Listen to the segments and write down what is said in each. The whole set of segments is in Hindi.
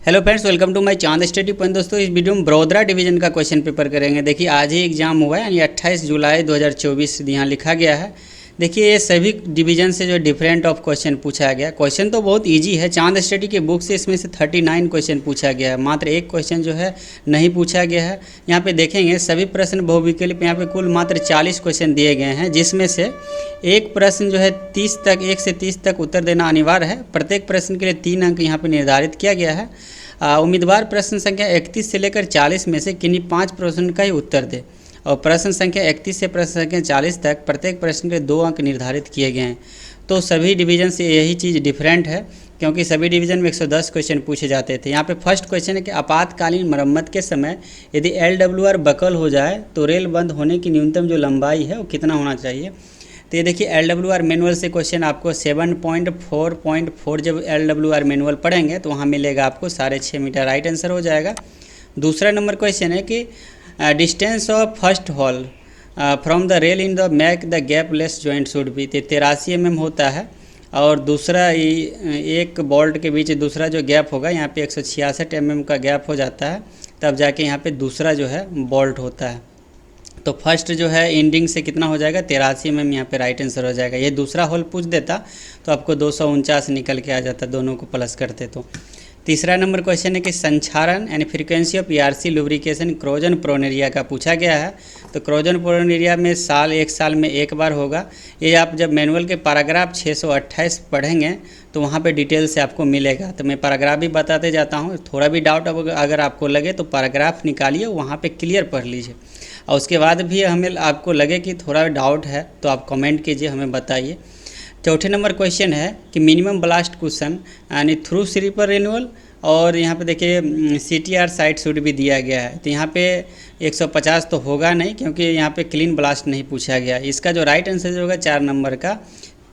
Hello friends, welcome to my Chand study point. दोस्तों, इस वीडियो में बड़ोदरा डिवीजन का क्वेश्चन पेपर करेंगे। देखिए, आज ही एग्जाम हुआ है, यानी 28 जुलाई 2024 यहाँ लिखा गया है। देखिए, ये सभी डिवीजन से जो डिफरेंट ऑफ क्वेश्चन पूछा गया। क्वेश्चन तो बहुत इजी है। चांद स्टडी के बुक से इसमें से 39 क्वेश्चन पूछा गया है, मात्र एक क्वेश्चन जो है नहीं पूछा गया है। यहाँ पे देखेंगे सभी प्रश्न बहुविकल्प, यहाँ पे कुल मात्र 40 क्वेश्चन दिए गए हैं, जिसमें से एक प्रश्न जो है 30 तक 1 से 30 तक उत्तर देना अनिवार्य है। प्रत्येक प्रश्न के लिए 3 अंक यहाँ पे निर्धारित किया गया है। उम्मीदवार प्रश्न संख्या 31 से लेकर 40 में से किन्हीं 5 प्रश्न का ही उत्तर दे, और प्रश्न संख्या 31 से प्रश्न संख्या 40 तक प्रत्येक प्रश्न के 2 अंक निर्धारित किए गए हैं। तो सभी डिवीजन से यही चीज़ डिफरेंट है, क्योंकि सभी डिवीजन में 110 क्वेश्चन पूछे जाते थे। यहाँ पे फर्स्ट क्वेश्चन है कि आपातकालीन मरम्मत के समय यदि LWR बकल हो जाए तो रेल बंद होने की न्यूनतम जो लंबाई है वो कितना होना चाहिए। तो ये देखिए, LWR मैनुअल से क्वेश्चन आपको 7.4.4 जब LWR मैनुअल पढ़ेंगे तो वहाँ मिलेगा आपको 6.5 मीटर, राइट आंसर हो जाएगा। दूसरा नंबर क्वेश्चन है कि distance of first hole from the rail in the mac the gapless joint should be. 83 mm होता है, और दूसरा एक बोल्ट के बीच दूसरा जो गैप होगा यहाँ पे 166 mm का गैप हो जाता है, तब जाके यहाँ पे दूसरा जो है बोल्ट होता है। तो फर्स्ट जो है एंडिंग से कितना हो जाएगा, 83 mm यहाँ पे राइट आंसर हो जाएगा। ये दूसरा होल पूछ देता तो आपको 249 निकल के आ जाता, दोनों को प्लस करते तो। तीसरा नंबर क्वेश्चन है कि संक्षारण यानी frequency of ERC lubrication corrosion prone area का पूछा गया है। तो क्रोजन प्रोन एरिया में एक साल में एक बार होगा। ये आप जब मैनुअल के पैराग्राफ 628 पढ़ेंगे तो वहाँ पे डिटेल से आपको मिलेगा। तो मैं पैराग्राफ भी बताते जाता हूँ, थोड़ा भी डाउट अगर आपको लगे तो पैराग्राफ निकालिए, वहाँ पे क्लियर पढ़ लीजिए। और उसके बाद भी हमें आपको लगे कि थोड़ा डाउट है तो आप कमेंट कीजिए, हमें बताइए। चौथे नंबर क्वेश्चन है कि मिनिमम ब्लास्ट क्वेश्चन यानी थ्रू स्लीपर रिन्यूअल, और यहाँ पे देखिए CTR साइट शुड भी दिया गया है। तो यहाँ पे 150 तो होगा नहीं, क्योंकि यहाँ पे क्लीन ब्लास्ट नहीं पूछा गया। इसका जो राइट आंसर जो होगा 4 नंबर का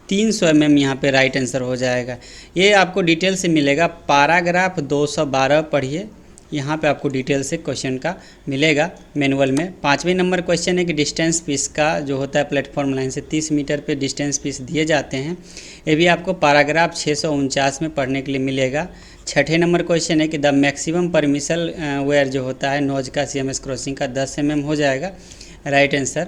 300 mm यहाँ पे राइट आंसर हो जाएगा। ये आपको डिटेल से मिलेगा, पैराग्राफ 212 पढ़िए, यहाँ पे आपको डिटेल से क्वेश्चन का मिलेगा मैनुअल में। 5वें नंबर क्वेश्चन है कि डिस्टेंस पीस का जो होता है प्लेटफॉर्म लाइन से 30 मीटर पे डिस्टेंस पीस दिए जाते हैं। ये भी आपको पैराग्राफ 649 में पढ़ने के लिए मिलेगा। 6ठे नंबर क्वेश्चन है कि द मैक्सिमम परमिशन वेयर जो होता है नोज का CMS क्रॉसिंग का 10 mm हो जाएगा, राइट आंसर।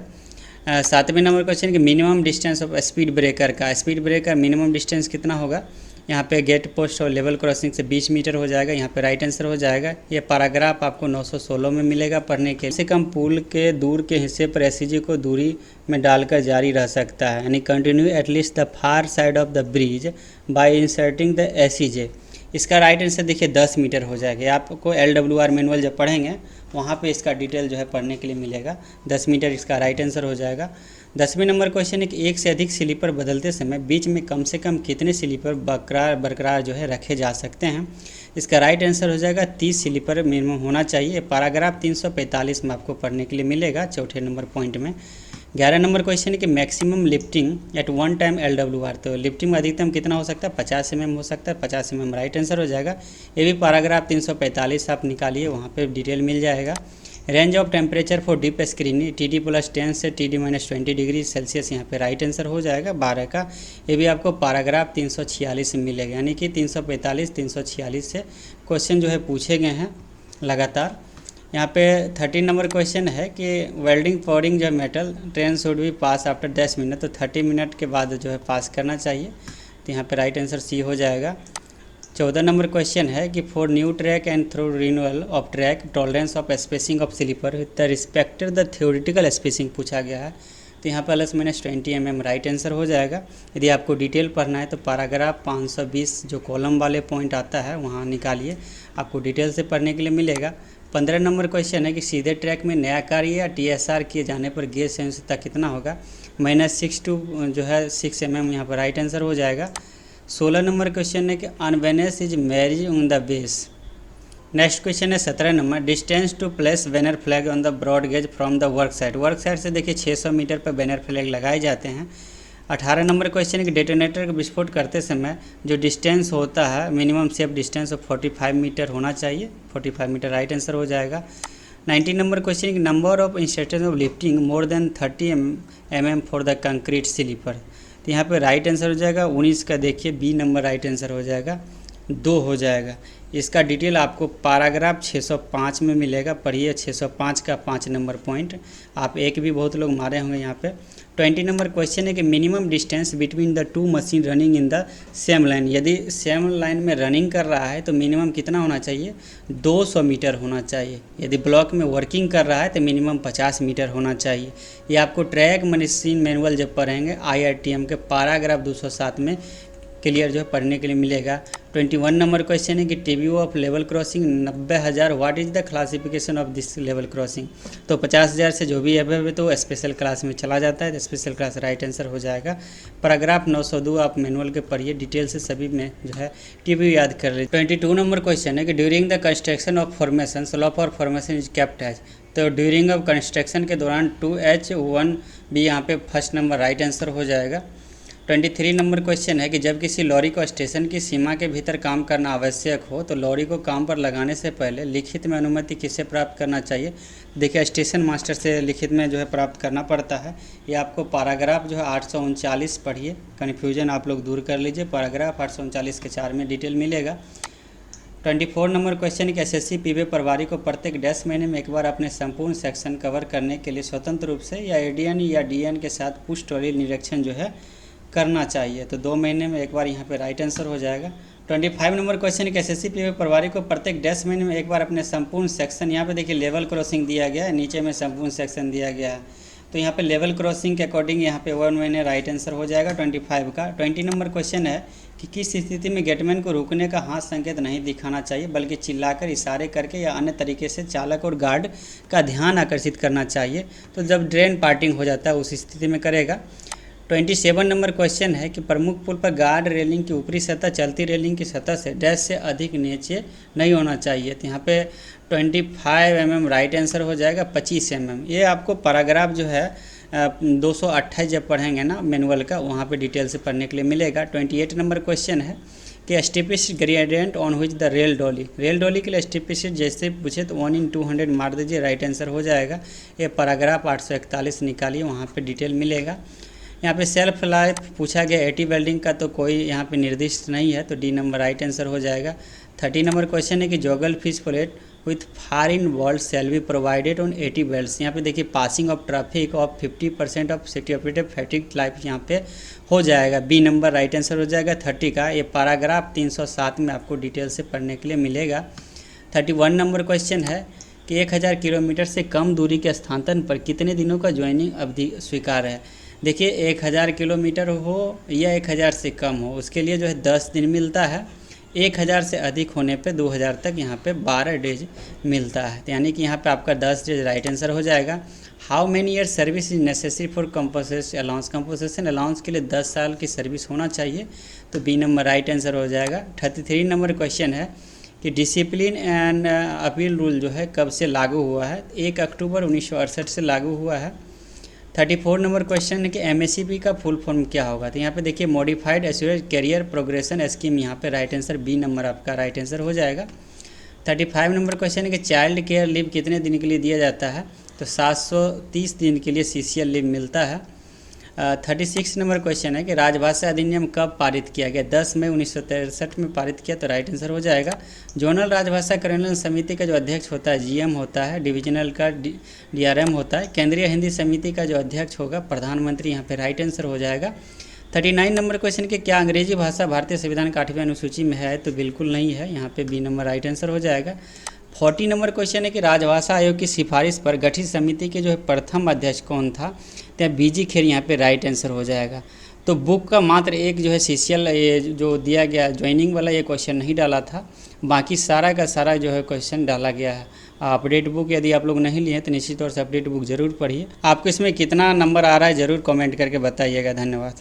7वें नंबर क्वेश्चन कि minimum distance of speed breaker का, स्पीड ब्रेकर मिनिमम डिस्टेंस कितना होगा। यहाँ पे गेट पोस्ट और लेवल क्रॉसिंग से 20 मीटर हो जाएगा, यहाँ पे राइट आंसर हो जाएगा। ये पैराग्राफ आपको 916 में मिलेगा पढ़ने के। से कम पुल के दूर के हिस्से पर SCG को दूरी में डालकर जारी रह सकता है, यानी continue at least the far side of the bridge bye inserting the SCJ। इसका राइट आंसर देखिए 10 मीटर हो जाएगा। आपको LWR मैनुअल जब पढ़ेंगे वहाँ पे इसका डिटेल जो है पढ़ने के लिए मिलेगा। 10 मीटर इसका राइट आंसर हो जाएगा। 10वें नंबर क्वेश्चन है कि एक से अधिक स्लीपर बदलते समय बीच में कम से कम कितने स्लीपर बरकरार जो है रखे जा सकते हैं। इसका राइट आंसर हो जाएगा 30 स्लीपर मिनिमम होना चाहिए। पैराग्राफ 345 में आपको पढ़ने के लिए मिलेगा, चौथे नंबर पॉइंट में। 11 नंबर क्वेश्चन है कि maximum lifting at one time LWR, तो लिफ्टिंग में अधिकतम कितना हो सकता है, 50 mm हो सकता है, 50 mm राइट आंसर हो जाएगा। ये भी पैराग्राफ 345 आप निकालिए, वहाँ पे डिटेल मिल जाएगा। Range of temperature for deep screening TD +10 से TD -20 डिग्री सेल्सियस, यहाँ पे राइट आंसर हो जाएगा 12 का। ये भी आपको पैराग्राफ 346 में मिलेगा, यानी कि 345 346 से क्वेश्चन जो है पूछे गए हैं लगातार। यहाँ पे 13 नंबर क्वेश्चन है कि वेल्डिंग पावरिंग जो मेटल ट्रेन शुड भी पास आफ्टर 10 मिनट, तो 30 मिनट के बाद जो है पास करना चाहिए। तो यहाँ पे राइट आंसर C हो जाएगा। 14 नंबर क्वेश्चन है कि for new track and through renewal of track tolerance of spacing of sleeper with the respected the theoretical spacing पूछा गया है। तो यहाँ पर ±20 mm राइट आंसर हो जाएगा। यदि आपको डिटेल पढ़ना है तो पैराग्राफ 520 जो कॉलम वाले पॉइंट आता है वहाँ निकालिए, आपको डिटेल से पढ़ने के लिए मिलेगा। 15 नंबर क्वेश्चन है कि सीधे ट्रैक में नया कार्य या TSR किए जाने पर गेज सहिष्णुता कितना होगा, -6 to जो है 6 mm, यहाँ पर राइट आंसर हो जाएगा। 16 नंबर क्वेश्चन है कि unevenness is marriage on the base. Next question है 17 number, distance to place banner flag on the broad gauge from the work side से देखिए 600 मीटर पर बैनर फ्लैग लगाए जाते हैं। 18 नंबर क्वेश्चन है कि डेटोनेटर का विस्फोट करते समय जो डिस्टेंस होता है minimum safe distance of 45 metre होना चाहिए, 45 मीटर राइट आंसर हो जाएगा। 19 नंबर क्वेश्चन है कि number of instance of lifting more than 30 mm for the concrete sleeper. तो यहाँ पे राइट आंसर हो जाएगा 19 का, देखिए B नंबर राइट आंसर हो जाएगा। 2 हो जाएगा। इसका डिटेल आपको पैराग्राफ 605 में मिलेगा, पढ़िए 605 का 5 नंबर पॉइंट। आप एक भी बहुत लोग मारे होंगे यहाँ पे। 20 नंबर क्वेश्चन है कि minimum distance between the two machine running in the same line. यदि सेम लाइन में रनिंग कर रहा है तो मिनिमम कितना होना चाहिए? 200 मीटर होना चाहिए। यदि ब्लॉक में वर्किंग कर रहा है तो मिनिमम 50 मीटर होना चाहिए। ये आपको ट्रैक मशीन मैनुअल जब पढ़ेंगे IRTM के पैराग्राफ 207 में क्लियर जो है पढ़ने के लिए मिलेगा। 21 नंबर क्वेश्चन है कि TBO of level crossing 90,000, what is the classification of this level crossing. तो 50,000 से जो भी अबव है तो स्पेशल क्लास में चला जाता है, तो स्पेशल क्लास राइट आंसर हो जाएगा। पैराग्राफ 902 आप मैनुअल के पढ़िए, डिटेल से सभी में जो है TBO याद कर लीजिए। 22 नंबर क्वेश्चन है कि during the construction of formation slope और फॉर्मेशन इज केप्ट एज। तो ड्यूरिंग ऑफ कंस्ट्रक्शन के दौरान 2H1 भी यहाँ पे फर्स्ट नंबर राइट आंसर हो जाएगा। 23 नंबर क्वेश्चन है कि जब किसी लॉरी को स्टेशन की सीमा के भीतर काम करना आवश्यक हो तो लॉरी को काम पर लगाने से पहले लिखित में अनुमति किससे प्राप्त करना चाहिए? देखिए स्टेशन मास्टर से लिखित में जो है प्राप्त करना पड़ता है। ये आपको पैराग्राफ जो है 839 पढ़िए, कन्फ्यूजन आप लोग दूर कर लीजिए। पैराग्राफ 839 के 4 में डिटेल मिलेगा। 24 नंबर क्वेश्चन कि SSC PB प्रभारी को प्रत्येक 10 महीने में एक बार अपने संपूर्ण सेक्शन कवर करने के लिए स्वतंत्र रूप से या ADN या DN के साथ पुष्ट वाली निरीक्षण जो है करना चाहिए। तो 2 महीने में एक बार यहाँ पे राइट आंसर हो जाएगा। 25 नंबर क्वेश्चन कि SSC PB प्रभारी को प्रत्येक 10 महीने में एक बार अपने संपूर्ण सेक्शन, यहाँ पे देखिए लेवल क्रॉसिंग दिया गया है, नीचे में संपूर्ण सेक्शन दिया गया है, तो यहाँ पे लेवल क्रॉसिंग के अकॉर्डिंग यहाँ पे 1 महीने राइट आंसर हो जाएगा 25 का। 20 नंबर क्वेश्चन है कि किस स्थिति में गेटमैन को रुकने का हाथ संकेत नहीं दिखाना चाहिए बल्कि चिल्लाकर, इशारे करके या अन्य तरीके से चालक और गार्ड का ध्यान आकर्षित करना चाहिए। तो जब ड्रेन पार्टिंग हो जाता है उस स्थिति में करेगा। 27 नंबर क्वेश्चन है कि प्रमुख पुल पर गार्ड रेलिंग की ऊपरी सतह चलती रेलिंग की सतह से डैश से अधिक नीचे नहीं होना चाहिए। तो यहाँ पे 25 mm राइट आंसर हो जाएगा। 25 mm ये आपको पैराग्राफ जो है 228 जब पढ़ेंगे ना मैनुअल का, वहाँ पे डिटेल से पढ़ने के लिए मिलेगा। 28 नंबर क्वेश्चन है कि steepest gradient on which the rail Dolly. Rail Dolly के लिए स्टीपेस्ट जैसे पूछे तो 1/200 मार दीजिए, राइट आंसर हो जाएगा। ये पैराग्राफ 841 निकालिए, वहाँ पे डिटेल मिलेगा। यहाँ पे सेल्फ लाइफ पूछा गया 80 वेल्डिंग का, तो कोई यहाँ पे निर्दिष्ट नहीं है, तो D नंबर राइट आंसर हो जाएगा। 30 नंबर क्वेश्चन है कि joggle fish plate with foreign vault shall be provided on 80 belts. यहाँ पे देखिए passing of traffic of 50% of city operative fatigue life यहाँ पे हो जाएगा। B नंबर राइट आंसर हो जाएगा 30 का। ये पैराग्राफ 307 में आपको डिटेल से पढ़ने के लिए मिलेगा। 31 नंबर क्वेश्चन है कि 1000 किलोमीटर से कम दूरी के स्थानांतरण पर कितने दिनों का ज्वाइनिंग अवधि स्वीकार है। देखिए 1000 किलोमीटर हो या 1000 से कम हो, उसके लिए जो है 10 दिन मिलता है। 1000 से अधिक होने पे 2000 तक यहाँ पे 12 डेज मिलता है, तो यानी कि यहाँ पे आपका 10 डेज राइट आंसर हो जाएगा। How many year service is necessary for composition allowance. Composition allowance के लिए 10 साल की सर्विस होना चाहिए, तो B नंबर राइट आंसर हो जाएगा। 33 नंबर क्वेश्चन है कि डिसिप्लिन एंड अपील रूल जो है कब से लागू हुआ है। 1 अक्टूबर 1968 से लागू हुआ है। 34 नंबर क्वेश्चन है कि MSCP का फुल फॉर्म क्या होगा। तो यहाँ पे देखिए modified assured career progression scheme, यहाँ पे राइट आंसर B नंबर आपका राइट आंसर हो जाएगा। 35 नंबर क्वेश्चन है कि चाइल्ड केयर लीव कितने दिन के लिए दिया जाता है। तो 730 दिन के लिए CCL लीव मिलता है। 36 नंबर क्वेश्चन है कि राजभाषा अधिनियम कब पारित किया गया। 10 मई 1963 में पारित किया, तो राइट आंसर हो जाएगा। जोनल राजभाषा कार्यान्वयन समिति का जो अध्यक्ष होता है GM होता है, डिविजनल का DRM होता है। केंद्रीय हिंदी समिति का जो अध्यक्ष होगा प्रधानमंत्री, यहाँ पे राइट आंसर हो जाएगा। 39 नंबर क्वेश्चन कि क्या अंग्रेजी भाषा भारतीय संविधान की 8वीं अनुसूची में है। तो बिल्कुल नहीं है, यहाँ पे B नंबर राइट आंसर हो जाएगा। 40 नंबर क्वेश्चन है कि राजभाषा आयोग की सिफारिश पर गठित समिति के जो है प्रथम अध्यक्ष कौन था। तो BG खेर यहाँ पे राइट आंसर हो जाएगा। तो बुक का मात्र एक जो है CCL ये जो दिया गया ज्वाइनिंग वाला ये क्वेश्चन नहीं डाला था, बाकी सारा का सारा जो है क्वेश्चन डाला गया है। अपडेट बुक यदि आप लोग नहीं लिए तो निश्चित तौर से अपडेट बुक जरूर पढ़िए। आपको इसमें कितना नंबर आ रहा है ज़रूर कमेंट करके बताइएगा। धन्यवाद।